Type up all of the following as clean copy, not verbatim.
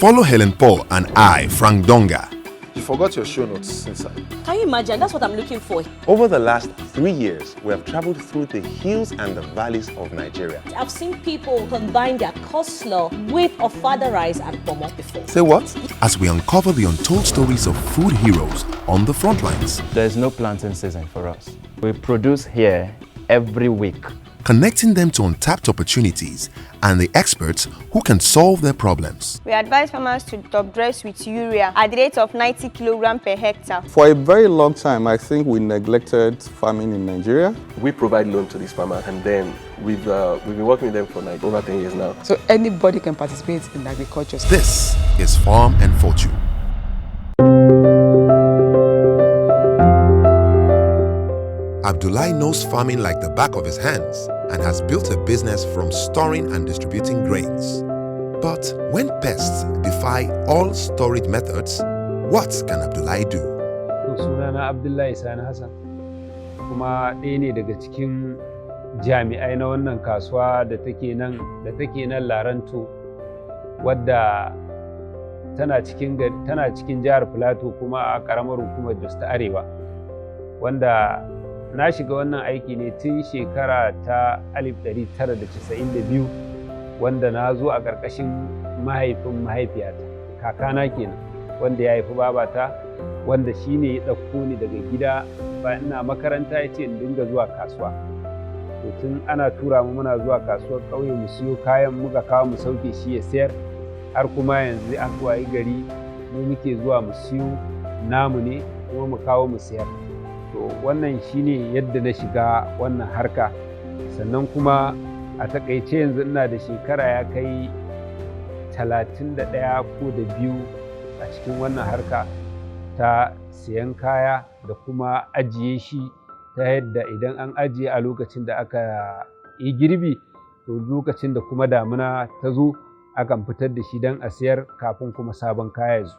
Follow Helen Paul and I, Frank Donga. You forgot your show notes inside. Can you imagine? That's what I'm looking for. Over the last 3 years, we have traveled through the hills and the valleys of Nigeria. I've seen people combine their coleslaw with ofada rice and pomo before. Say what? As we uncover the untold stories of food heroes on the front lines. There's no planting season for us. We produce here every week. Connecting them to untapped opportunities and the experts who can solve their problems. We advise farmers to top dress with urea at the rate of 90 kilograms per hectare. For a very long time, I think we neglected farming in Nigeria. We provide loan to these farmers, and then we've been working with them for like over 10 years now. So anybody can participate in agriculture. This is Farm&Fortune. Abdullahi knows farming like the back of his hands and has built a business from storing and distributing grains. But when pests defy all storage methods, what can Abdullahi do? Sunana Abdullahi Sani Hassan, kuma ɗaya ne daga cikin jami'ai na wannan kasuwa da take nan Laranto, wadda tana cikin jihar Filato kuma a ƙaramar hukumar Jos ta Arewa, wanda na shiga wannan aiki ne tun shekara ta 1992, wanda na zo a ƙarƙashin mahaifin mahaifiyata, kakana kenan, wanda ya haifi babata, wanda shi ne ya ɗauko ni daga gida bayan ina makaranta ya ce in dinga zuwa kasuwa. To tun ana tura mu muna zuwa kasuwar ƙauye mu siyo kayan muka kawo mu sauke shi ya sayar, har kuma yanzu an wayi gari mu muke zuwa mu siyo namu ne kuma mu kawo mu sayar. To wannan shine yadda na shiga wannan harka, sannan kuma a takaice yanzu ina da shekara ya kai 31 ko da 2 a cikin wannan harka ta siyan kaya da kuma ajiye shi, ta yadda idan an ajiye a lokacin da aka yi girbi, to lokacin da kuma damuna ta zo akan fitar da shi don a sayar kafin kuma sabon kaya ya zo.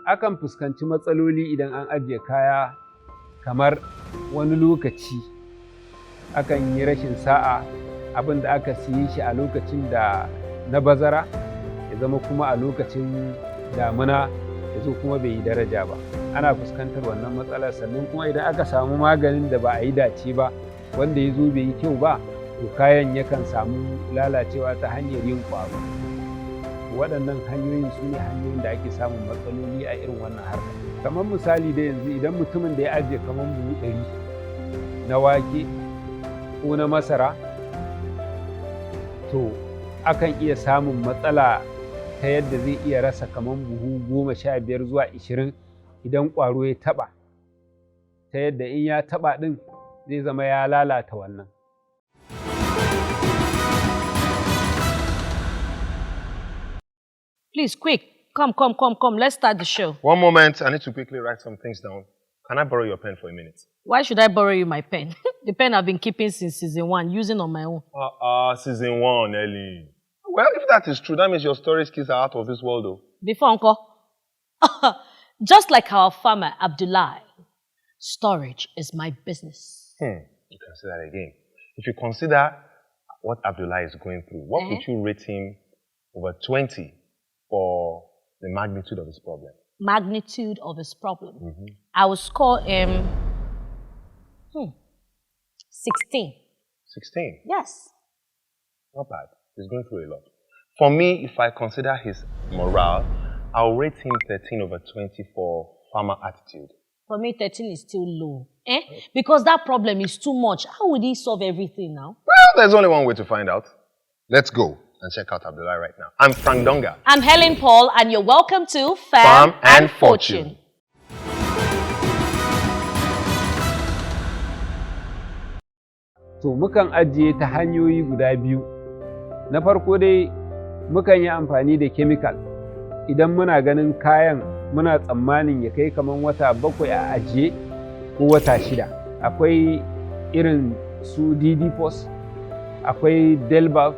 Akan fuskanci matsaloli idan an ajiye kaya, kamar wani lokaci akan yi rashin sa'a, abin da aka siye shi a lokacin da na bazara ya zama kuma a lokacin damuna ya zo kuma bai yi daraja ba. Ana fuskantar wannan matsalar, sannan kuma idan aka samu maganin da ba a yi dace ba wanda ya zo bai yi kyau ba, to kayan yakan samu lalacewa ta hanyar yin ƙwaro. Waɗannan hanyoyin su ne hanyoyin da ake samun matsaloli a irin wannan harkar. Kamar misali da yanzu idan mutumin da ya ajiye kamar buhu 100 na wake ko na masara, to akan iya samun matsala ta yadda zai iya rasa kamar buhu 15 zuwa 20 idan ƙwaro ya taɓa, ta yadda in ya taɓa ɗin zai zama ya lalata wannan. Please, quick. Come. Let's start the show. One moment, I need to quickly write some things down. Can I borrow your pen for a minute? Why should I borrow you my pen? The pen I've been keeping since season 1, using on my own. Season 1, Ellie. Well, if that is true, that means your storage skills are out of this world, though. Before, Uncle. Just like our farmer, Abdullahi, storage is my business. You can say that again. If you consider what Abdullahi is going through, what would you rate him over 20 for the magnitude of his problem? Magnitude of his problem. I would score him 16. 16? Yes. Not bad. He's going through a lot. For me, if I consider his morale, I'll rate him 13 over 20 for farmer attitude. For me, 13 is still low. Because that problem is too much. How would he solve everything now? Well, there's only one way to find out. Let's go and check out Abdullahi right now. I'm Frank Donga. I'm Helen Paul, and you're welcome to Farm&Fortune. To mukan ajiye ta hanyoyi guda biyu. Na farko dai mukan yi amfani da chemical. Idan muna ganin kayan muna tsammanin ya kai kaman wata 7 a ajiye ko wata 6. Akwai irin su DD Post, akwai Delbaf,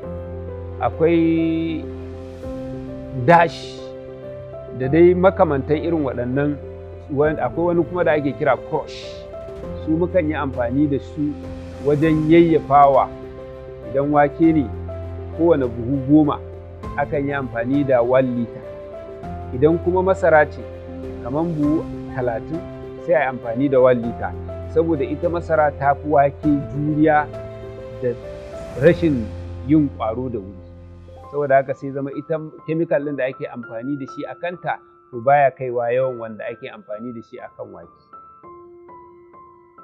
akwai Dash da dai makamantan irin waɗannan. Akwai wani kuma da ake kira Crush. Su mukan yi amfani da su wajen yayyafawa. Idan wake ne kowane buhu 10 akan yi amfani da 1 liter. Idan kuma masara ce kamar buhu 30 sai a yi amfani da 1 lita, saboda ita masara ta fi wake juriya da rashin yin ƙwaro da wuri. Saboda haka sai zama ita chemical ɗin da ake amfani da shi a kanta to baya kaiwa yawan wanda ake amfani da shi a kan wake.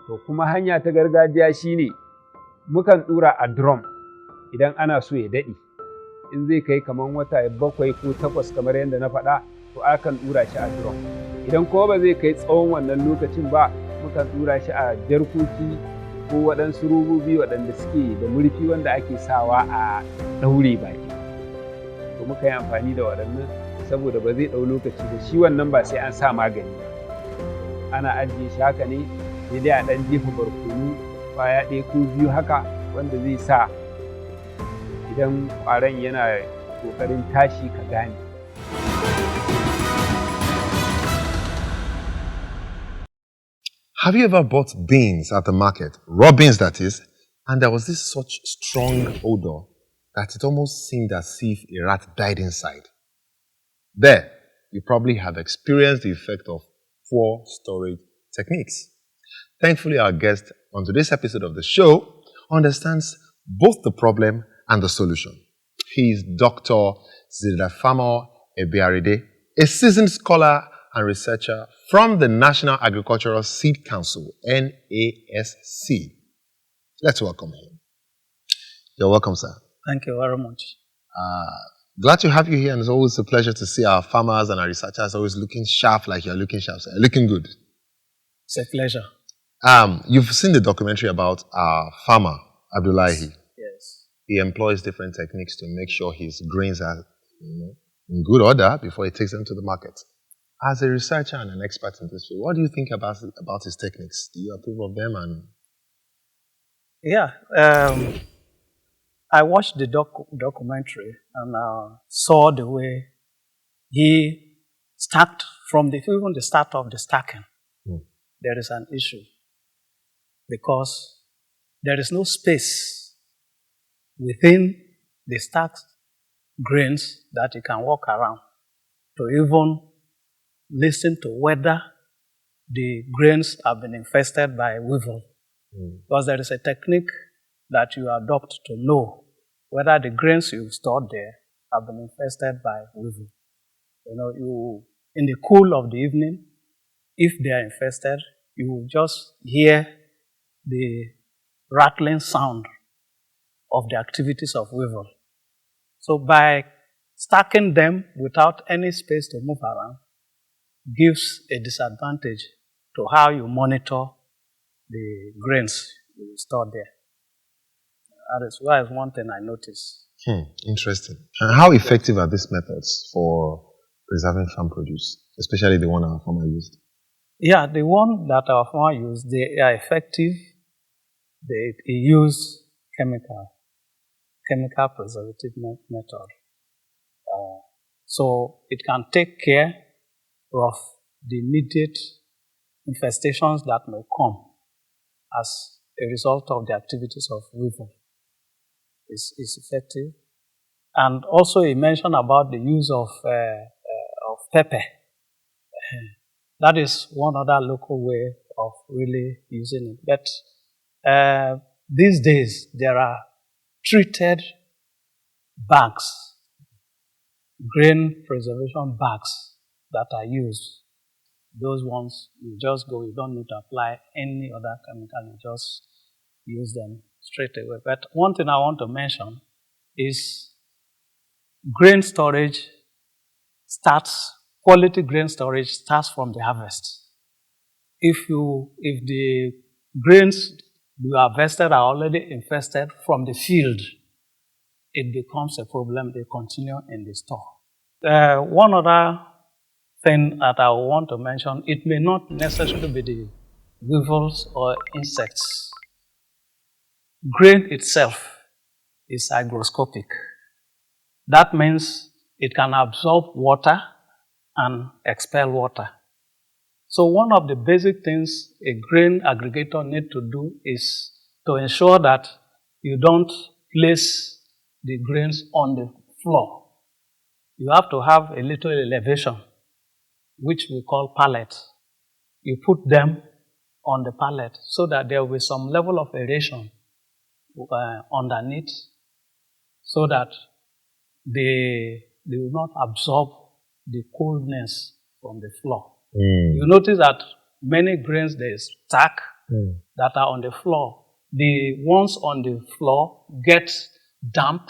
To kuma hanya ta gargajiya shine mukan ɗura a drum idan ana so ya daɗe. In zai kai kamar wata 7 ko 8 kamar yadda na faɗa, to akan ɗura shi a drum. Idan kuma ba zai kai tsawon wannan lokacin ba, mukan ɗura shi a jarkoki ko waɗansu robobi waɗanda suke da murfi wanda ake sawa a ɗaure baki. To muka yi amfani da waɗannan saboda ba zai ɗau lokaci ba, shi wannan ba sai an sa magani ba. Ana ajiye shi haka ne, sai dai a ɗan jefa barkono ƙwaya 1 ko 2 haka, wanda zai sa idan ƙwaron yana ƙoƙarin tashi ka gane. Have you ever bought beans at the market, raw beans that is, and there was this such strong odor that it almost seemed as if a rat died inside? There, you probably have experienced the effect of poor storage techniques. Thankfully, our guest on today's episode of the show understands both the problem and the solution. He is Dr. Zidafamo Ebiaride, a seasoned scholar and researcher from the National Agricultural Seed Council, NASC. Let's welcome him. You're welcome, sir. Thank you very much. Glad to have you here, and it's always a pleasure to see our farmers and our researchers always looking sharp like you're looking sharp, sir. You're looking good. It's a pleasure. You've seen the documentary about our farmer, Abdullahi. Yes. He employs different techniques to make sure his grains are in good order before he takes them to the market. As a researcher and an expert in this field, what do you think about his techniques? Do you approve of them? And yeah, I watched the documentary and saw the way he stacked from even the start of the stacking. There is an issue because there is no space within the stacked grains that you can walk around to even listen to whether the grains have been infested by weevil. Because there is a technique that you adopt to know whether the grains you've stored there have been infested by weevil. In the cool of the evening, if they are infested, you will just hear the rattling sound of the activities of weevil. So by stacking them without any space to move around, gives a disadvantage to how you monitor the grains you store there. That is why one thing I noticed. Interesting. And how effective are these methods for preserving farm produce, especially the one our farmer used? Yeah, the one that our farmer used, they are effective. They use chemical preservative method. So it can take care of the immediate infestations that may come as a result of the activities of weevil. Is effective. And also he mentioned about the use of pepper. That is one other local way of really using it. But these days there are treated bags, grain preservation bags that are used. Those ones, you just go, you don't need to apply any other chemical, you just use them straight away. But one thing I want to mention is grain storage quality grain storage starts from the harvest. If the grains you harvested are already infested from the field, it becomes a problem. They continue in the store. One other thing that I want to mention, it may not necessarily be the weevils or insects. Grain itself is hygroscopic. That means it can absorb water and expel water. So one of the basic things a grain aggregator needs to do is to ensure that you don't place the grains on the floor. You have to have a little elevation which we call pallets. You put them on the pallet so that there will be some level of aeration underneath, so that they will not absorb the coldness from the floor. You notice that many grains they stack that are on the floor. The ones on the floor get damp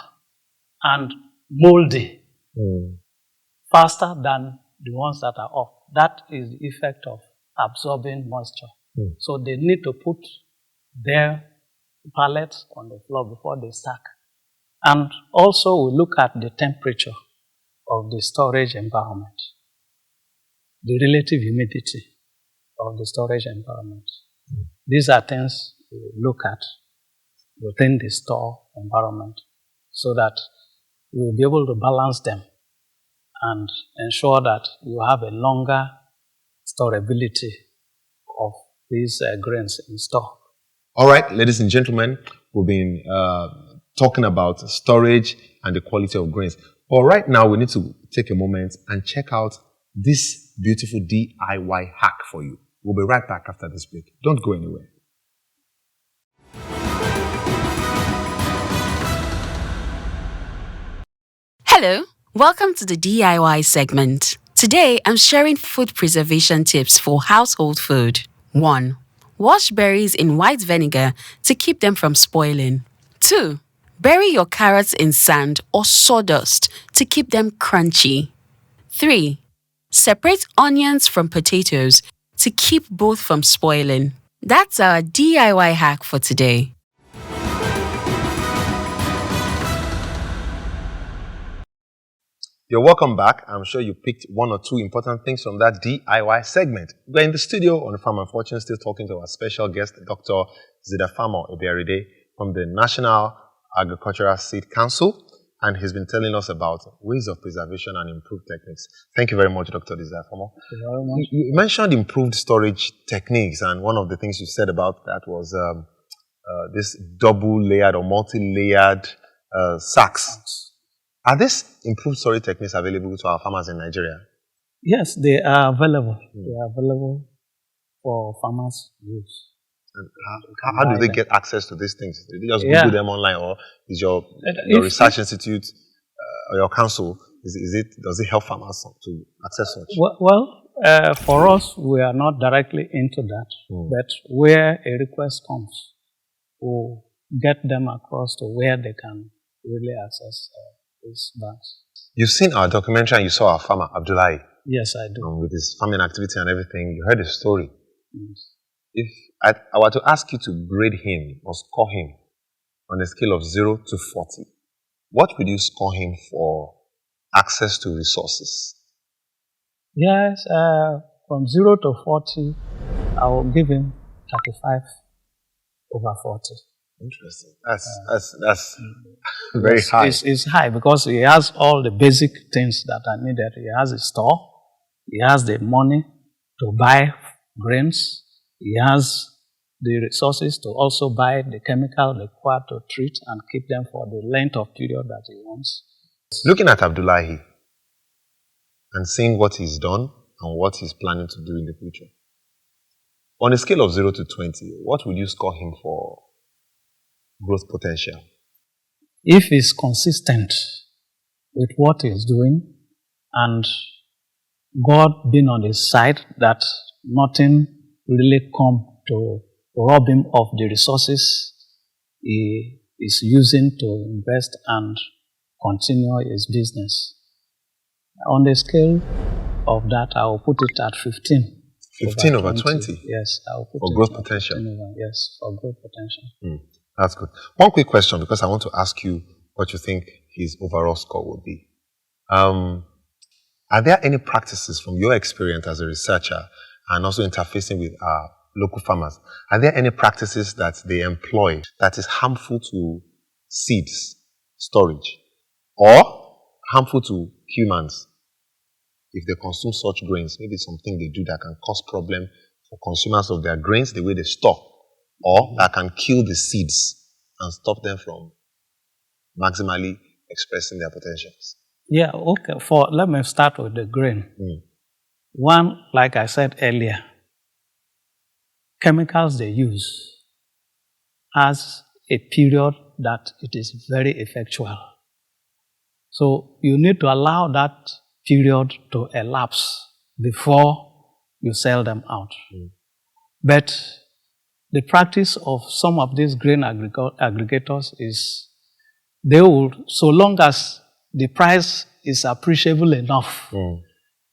and moldy faster than the ones that are off. That is the effect of absorbing moisture. So they need to put their pallets on the floor before they stack. And also we look at the temperature of the storage environment, the relative humidity of the storage environment. These are things we look at within the store environment so that we will be able to balance them and ensure that you have a longer storability of these grains in store. All right, ladies and gentlemen, we've been talking about storage and the quality of grains. But right now, we need to take a moment and check out this beautiful DIY hack for you. We'll be right back after this break. Don't go anywhere. Hello, welcome to the DIY segment. Today, I'm sharing food preservation tips for household food. 1. Wash berries in white vinegar to keep them from spoiling. 2. Bury your carrots in sand or sawdust to keep them crunchy. 3. Separate onions from potatoes to keep both from spoiling. That's our DIY hack for today. You're welcome back. I'm sure you picked one or two important things from that DIY segment. We're in the studio on Farm&Fortune still talking to our special guest, Dr. Zidafamo Obiaride from the National Agricultural Seed Council, and he's been telling us about ways of preservation and improved techniques. Thank you very much, Dr. Zidafamo. You mentioned improved storage techniques, and one of the things you said about that was this double-layered or multi-layered sacks. Are these improved storage techniques available to our farmers in Nigeria? Yes, they are available. They are available for farmers' use. And how do they get access to these things? Do they just Google them online, or is your research institute or your council, does it help farmers to access such? Well, for us, we are not directly into that, but where a request comes, we'll get them across to where they can really access these banks. You've seen our documentary and you saw our farmer, Abdullahi. Yes, I do. With his farming activity and everything, you heard his story. Yes. If I were to ask you to grade him or score him on a scale of 0 to 40, what would you score him for access to resources? Yes, from 0 to 40, I will give him 35 over 40. Interesting. That's very high. It's high because he has all the basic things that are needed. He has a store. He has the money to buy grains. He has the resources to also buy the chemical required to treat and keep them for the length of period that he wants. Looking at Abdullahi and seeing what he's done and what he's planning to do in the future, on a scale of 0 to 20, what would you score him for growth potential? If he's consistent with what he's doing and God being on his side, that nothing really come to rob him of the resources he is using to invest and continue his business. On the scale of that, I will put it at 15. 15 over 20? Yes, I will put for it growth at potential? 15 over, yes, for growth potential. That's good. One quick question, because I want to ask you what you think his overall score will be. Are there any practices from your experience as a researcher and also interfacing with local farmers, are there any practices that they employ that is harmful to seeds storage or harmful to humans if they consume such grains? Maybe something they do that can cause problem for consumers of their grains, the way they store, or that can kill the seeds and stop them from maximally expressing their potentials. Yeah, okay. Let me start with the grain. One, like I said earlier, chemicals they use has a period that it is very effectual. So you need to allow that period to elapse before you sell them out. But the practice of some of these grain aggregators is they will, so long as the price is appreciable enough,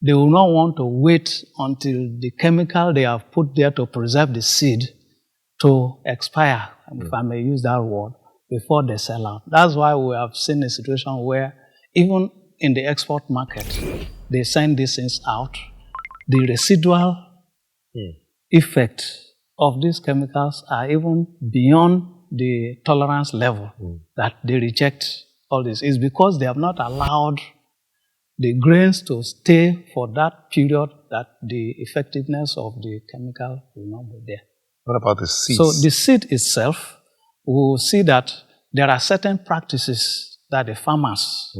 they will not want to wait until the chemical they have put there to preserve the seed to expire, if I may use that word, before they sell out. That's why we have seen a situation where even in the export market, they send these things out. The residual effect of these chemicals are even beyond the tolerance level that they reject all this. It's because they have not allowed the grains to stay for that period that the effectiveness of the chemical will not be there. What about the seeds? So the seed itself, we will see that there are certain practices that the farmers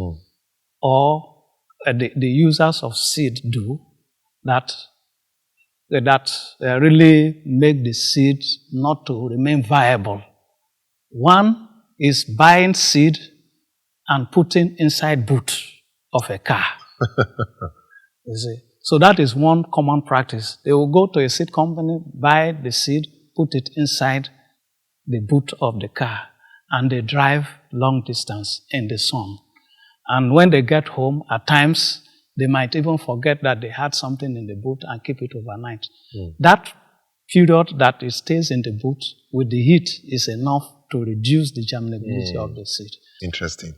or the users of seed do that really make the seed not to remain viable. One is buying seed and putting inside boot of a car. You see? So that is one common practice. They will go to a seed company, buy the seed, put it inside the boot of the car, and they drive long distance in the sun. And when they get home, at times, they might even forget that they had something in the boot and keep it overnight. That period that it stays in the boot with the heat is enough to reduce the germinability of the seed. Interesting.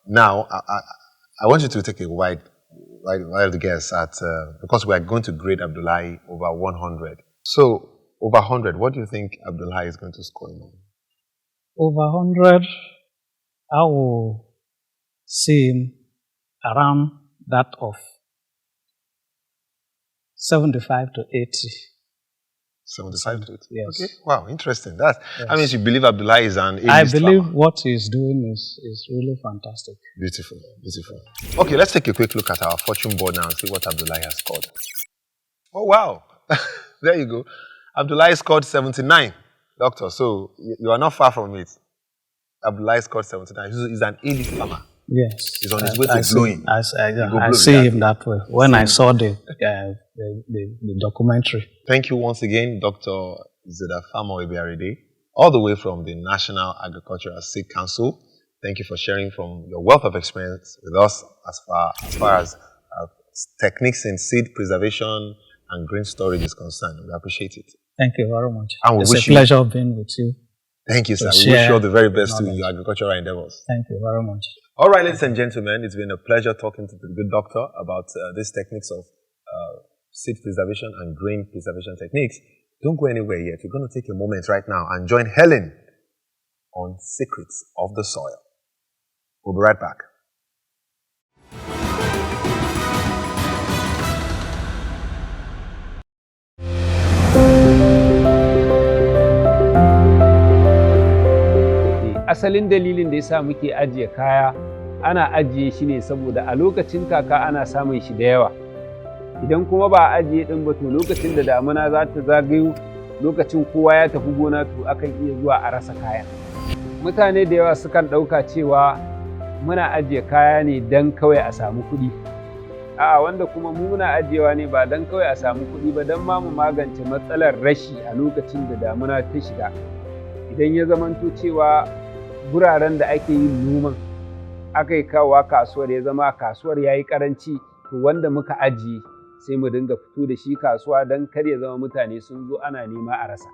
Now, I want you to take a wide guess at, because we are going to grade Abdullahi over 100. So, over 100, what do you think Abdullahi is going to score in? Over 100, I will see him around that of 75 to 80. 75 to 80? Yes. Okay. Wow, interesting. That means you believe Abdullahi is an A-list I believe farmer. what he's doing is really fantastic. Beautiful, beautiful. Okay, let's take a quick look at our fortune board now and see what Abdullahi has scored. Oh, wow. There you go. Abdullahi scored 79, doctor. So you are not far from it. Abdullahi scored 79. He's an A-list farmer. Yes. He's on his way to glowing. I see him that way when I saw the documentary. Thank you once again, Dr. Zeda Famo-Ebiaride, all the way from the National Agricultural Seed Council. Thank you for sharing from your wealth of experience with us as far as techniques in seed preservation and grain storage is concerned. We appreciate it. Thank you very much. And it's a pleasure being with you. Thank you, sir. We wish you all the very best in your agricultural endeavors. Thank you very much. All right, ladies and gentlemen, it's been a pleasure talking to the good doctor about these techniques of seed preservation and grain preservation techniques. Don't go anywhere yet. We're going to take a moment right now and join Helen on Secrets of the Soil. We'll be right back. Asalin dalilin da yasa muke ajiye kaya, ana ajiye shi ne saboda a lokacin kaka ana samun shi da yawa. Idan kuma ba a ajiye din ba to lokacin da damuna za ta zagayo, lokacin kowa ya tafi gona to akan iya zuwa a rasa kayan. Mutane da yawa sukan ɗauka cewa muna ajiye kaya ne don kawai a samu kuɗi. A'a, wanda kuma mu muna ajiyewa ne ba don kawai a samu kuɗi ba, don ma mu magance matsalar rashi a lokacin da damuna ta shiga. Idan ya zamanto cewa guraren da ake yin noman aka yi kawowa kasuwar ya zama kasuwar ya yi ƙaranci, to wanda muka ajiye sai mu dinga fito da shi kasuwa don kar ya zama mutane sun zo ana nema a rasa.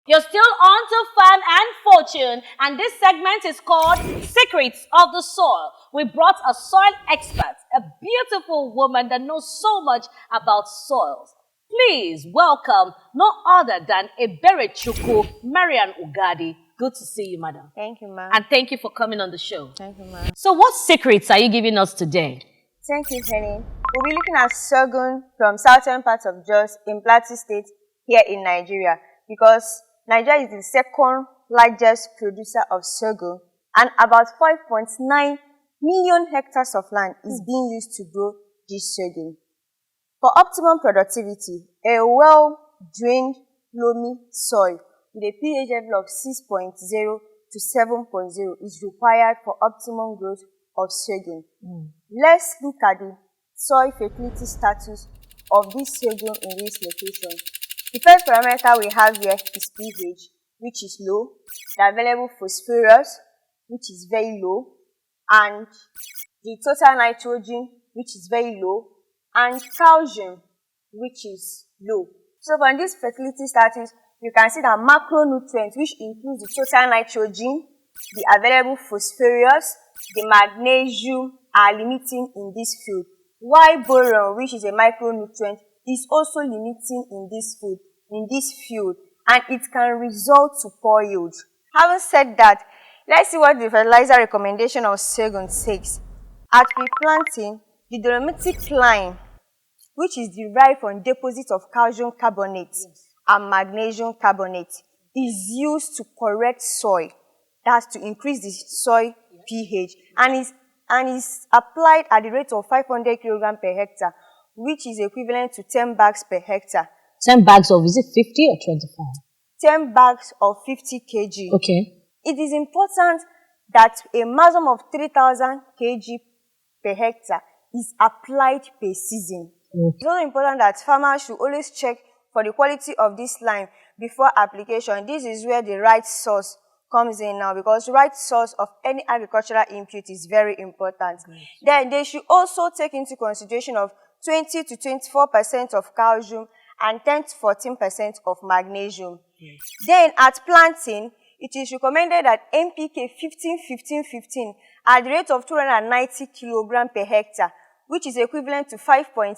You're still on to Farm and Fortune, and this segment is called Secrets of the Soil. We brought a soil expert, a beautiful woman that knows so much about soils. Please welcome no other than Eberechukwu Marian Ugadi. Good to see you, madam. Thank you, ma'am. And thank you for coming on the show. Thank you, ma'am. So what secrets are you giving us today? Thank you, Helen. We'll be looking at sorghum from southern parts of Jos in Plateau State here in Nigeria, because Nigeria is the second largest producer of sorghum and about 5.9 million hectares of land is being used to grow this sorghum. For optimum productivity, a well-drained loamy soil with a pH level of 6.0 to 7.0 is required for optimum growth of sorghum. Let's look at the soil fertility status of this sorghum in this location. The first parameter we have here is pH, which is low, the available phosphorus, which is very low, and the total nitrogen, which is very low, and calcium, which is low. So from this fertility status, you can see that macronutrients, which includes the total nitrogen, the available phosphorus, the magnesium, are limiting in this field. While boron, which is a micronutrient, is also limiting in this field, and it can result to poor yield. Having said that, let's see what the fertilizer recommendation of sorghum says. At replanting, the dolomitic lime, which is derived from deposits of calcium carbonate and magnesium carbonate, is used to correct soil. That's to increase the soil pH, and is applied at the rate of 500 kg per hectare, which is equivalent to 10 bags per hectare. 10 bags of, is it 50 or 25? 10 bags of 50 kg. Okay. It is important that a maximum of 3,000 kg per hectare is applied per season. It's also important that farmers should always check for the quality of this lime before application. This is where the right source comes in now, because right source of any agricultural input is very important. Then they should also take into consideration of 20 to 24% of calcium and 10 to 14% of magnesium. Then at planting, it is recommended that NPK 15-15-15 at the rate of 290 kg per hectare, which is equivalent to 5.8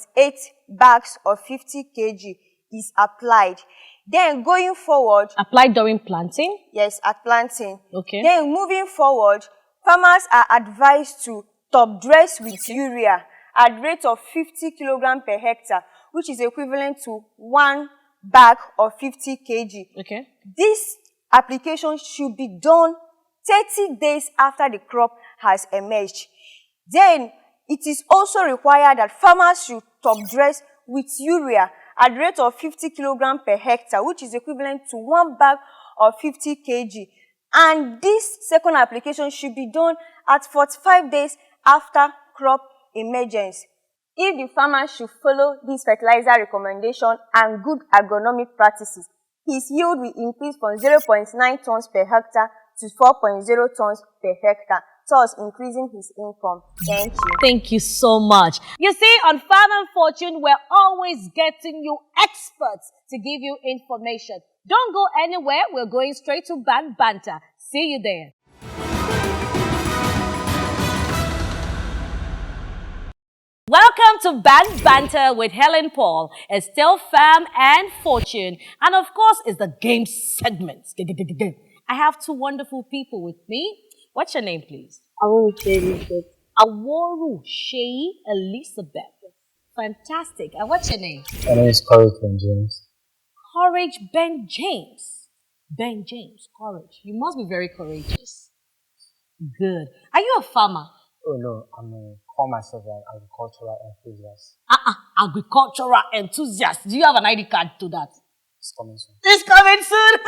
bags of 50 kg, is applied. Then going forward... Applied during planting? Yes, at planting. Okay. Then moving forward, farmers are advised to top dress with urea at the rate of 50 kg per hectare, which is equivalent to 1 bag of 50 kg. Okay. This application should be done 30 days after the crop has emerged. Then it is also required that farmers should top dress with urea at the rate of 50 kg per hectare, which is equivalent to 1 bag of 50 kg. And this second application should be done at 45 days after crop emergence. If the farmer should follow this fertilizer recommendation and good agronomic practices, his yield will increase from 0.9 tons per hectare to 4.0 tons per hectare, thus increasing his income. Thank you. Thank you so much. You see, on Farm and Fortune, we're always getting you experts to give you information. Don't go anywhere. We're going straight to Banter. See you there. Welcome to Banter with Helen Paul. It's still Farm and Fortune. And of course, it's the game segment. I have two wonderful people with me. What's your name, please? Aworu Shei Elizabeth. Aworu Shei Elizabeth. Fantastic. And what's your name? My name is Courage Ben James. Courage Ben James. Ben James, Courage. You must be very courageous. Good. Are you a farmer? Oh no, I'm a call myself an agricultural enthusiast. Agricultural enthusiast. Do you have an ID card to that? It's coming soon. It's coming soon.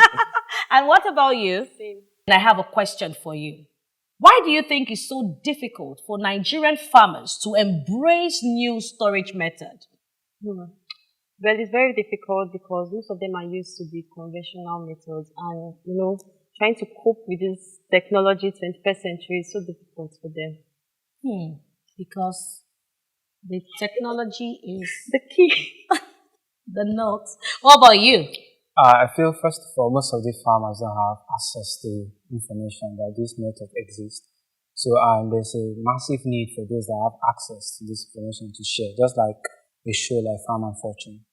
And what about you? Same. And I have a question for you. Why do you think it's so difficult for Nigerian farmers to embrace new storage method? Well, it's very difficult because most of them are used to the conventional methods, and trying to cope with this technology 21st century is so difficult for them. Because the technology is the key. The notes. What about you? I feel first of all, most of the farmers don't have access to information that this method exists. So there's a massive need for those that have access to this information to share, just like a show like Farm and Fortune.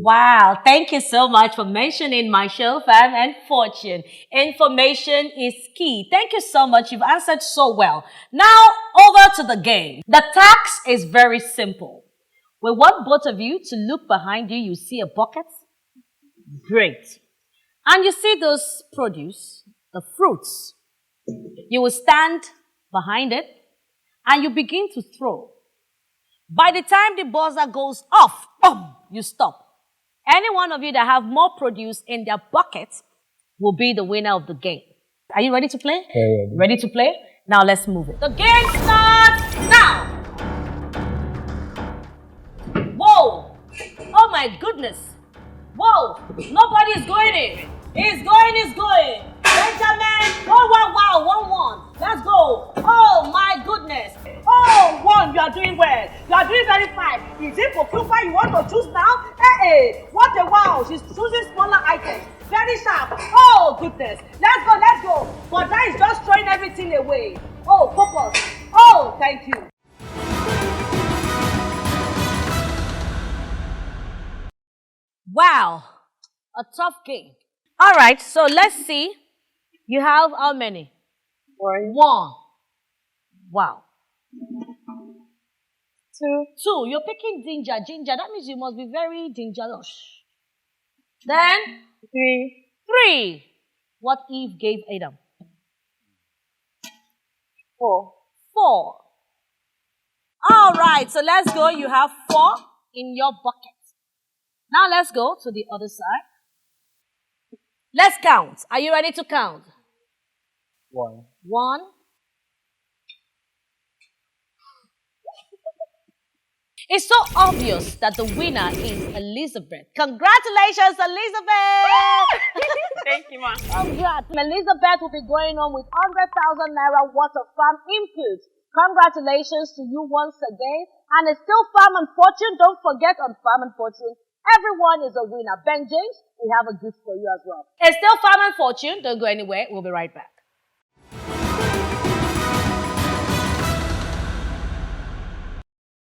Wow, thank you so much for mentioning my show, Farm and Fortune. Information is key. Thank you so much. You've answered so well. Now, over to the game. The task is very simple. We want both of you to look behind you. You see a bucket? Great. And you see those produce, the fruits. You will stand behind it and you begin to throw. By the time the buzzer goes off, boom, you stop. Any one of you that have more produce in their bucket will be the winner of the game. Are you ready to play? Yeah. Ready to play? Now let's move it. The game starts now. Whoa! Oh my goodness! Whoa! Nobody is going in. He's going. Benjamin! Oh wow, 1-1. Let's go. Oh my goodness. Oh, 1, you are doing well. You are doing very fine. Is it for Kufa you want to choose now? Hey, what a wow. She's choosing smaller items. Very sharp. Oh goodness. Let's go. But that is just throwing everything away. Oh, focus. Oh, thank you. Wow, a tough game. All right, so let's see. You have how many? 1. Wow. 2. You're picking ginger. That means you must be very gingerous. Then 3. What Eve gave Adam? 4. All right, so let's go. You have 4 in your bucket. Now let's go to the other side. Let's count. Are you ready to count? 1. It's so obvious that the winner is Elizabeth. Congratulations, Elizabeth! Thank you, ma. Congrats. Elizabeth will be going on with 100,000 naira worth of farm input. Congratulations to you once again. And it's still Farm and Fortune. Don't forget on Farm and Fortune, everyone is a winner. Ben James, we have a gift for you as well. It's still Farm and Fortune. Don't go anywhere. We'll be right back.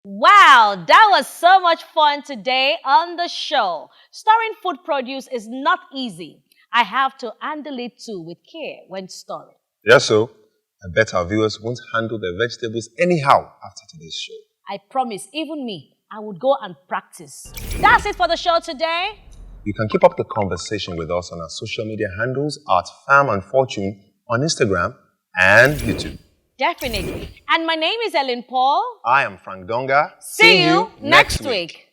Wow, that was so much fun today on the show. Storing food produce is not easy. I have to handle it too with care when storing. Yes, so I bet our viewers won't handle their vegetables anyhow after today's show. I promise, even me, I would go and practice. That's it for the show today. You can keep up the conversation with us on our social media handles at Farm and Fortune on Instagram and YouTube. Definitely. And my name is Ellen Paul. I am Frank Donga. See you next week.